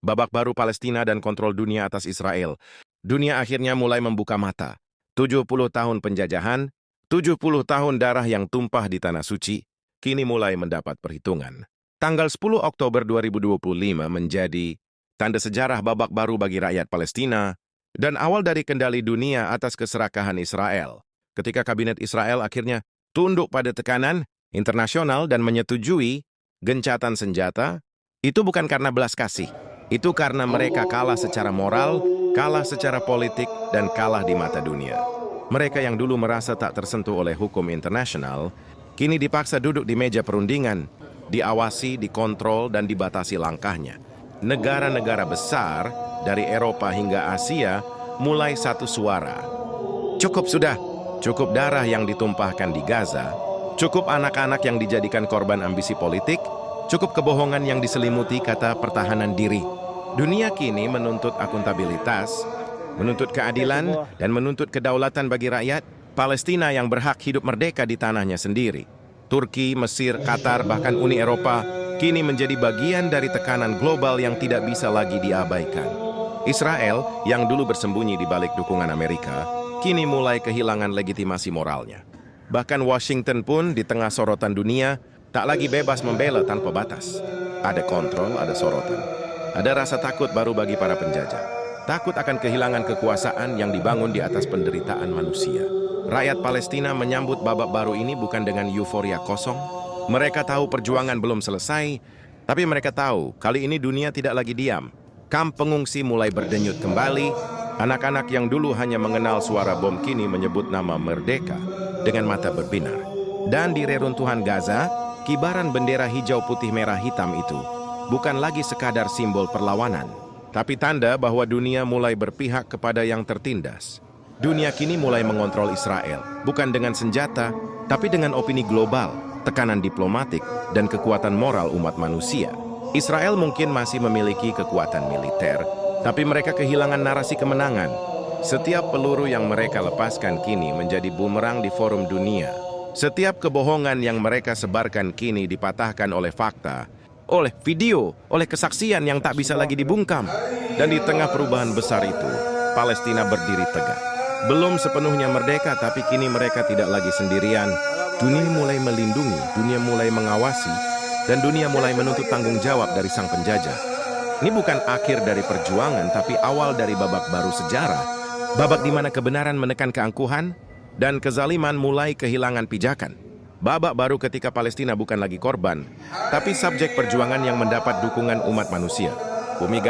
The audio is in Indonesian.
Babak baru Palestina dan kontrol dunia atas Israel. Dunia akhirnya mulai membuka mata. 70 tahun penjajahan, 70 tahun darah yang tumpah di Tanah Suci, kini mulai mendapat perhitungan. Tanggal 10 Oktober 2025 menjadi tanda sejarah babak baru bagi rakyat Palestina dan awal dari kendali dunia atas keserakahan Israel. Ketika kabinet Israel akhirnya tunduk pada tekanan internasional dan menyetujui gencatan senjata, itu bukan karena belas kasih. Itu karena mereka kalah secara moral, kalah secara politik, dan kalah di mata dunia. Mereka yang dulu merasa tak tersentuh oleh hukum internasional, kini dipaksa duduk di meja perundingan, diawasi, dikontrol, dan dibatasi langkahnya. Negara-negara besar dari Eropa hingga Asia mulai satu suara. Cukup sudah, cukup darah yang ditumpahkan di Gaza, cukup anak-anak yang dijadikan korban ambisi politik, cukup kebohongan yang diselimuti kata pertahanan diri. Dunia kini menuntut akuntabilitas, menuntut keadilan, dan menuntut kedaulatan bagi rakyat Palestina yang berhak hidup merdeka di tanahnya sendiri. Turki, Mesir, Qatar, bahkan Uni Eropa kini menjadi bagian dari tekanan global yang tidak bisa lagi diabaikan. Israel, yang dulu bersembunyi di balik dukungan Amerika, kini mulai kehilangan legitimasi moralnya. Bahkan Washington pun di tengah sorotan dunia, tak lagi bebas membela tanpa batas. Ada kontrol, ada sorotan. Ada rasa takut baru bagi para penjajah. Takut akan kehilangan kekuasaan yang dibangun di atas penderitaan manusia. Rakyat Palestina menyambut babak baru ini bukan dengan euforia kosong. Mereka tahu perjuangan belum selesai, tapi mereka tahu kali ini dunia tidak lagi diam. Kamp pengungsi mulai berdenyut kembali. Anak-anak yang dulu hanya mengenal suara bom kini menyebut nama merdeka dengan mata berbinar. Dan di reruntuhan Gaza, kibaran bendera hijau putih merah hitam itu bukan lagi sekadar simbol perlawanan, tapi tanda bahwa dunia mulai berpihak kepada yang tertindas. Dunia kini mulai mengontrol Israel, bukan dengan senjata, tapi dengan opini global, tekanan diplomatik, dan kekuatan moral umat manusia. Israel mungkin masih memiliki kekuatan militer, tapi mereka kehilangan narasi kemenangan. Setiap peluru yang mereka lepaskan kini menjadi bumerang di forum dunia. Setiap kebohongan yang mereka sebarkan kini dipatahkan oleh fakta, oleh video, oleh kesaksian yang tak bisa lagi dibungkam. Dan di tengah perubahan besar itu, Palestina berdiri tegak. Belum sepenuhnya merdeka, tapi kini mereka tidak lagi sendirian. Dunia mulai melindungi, dunia mulai mengawasi, dan dunia mulai menuntut tanggung jawab dari sang penjajah. Ini bukan akhir dari perjuangan, tapi awal dari babak baru sejarah. Babak di mana kebenaran menekan keangkuhan, dan kezaliman mulai kehilangan pijakan. Babak baru ketika Palestina bukan lagi korban, tapi subjek perjuangan yang mendapat dukungan umat manusia. Bumi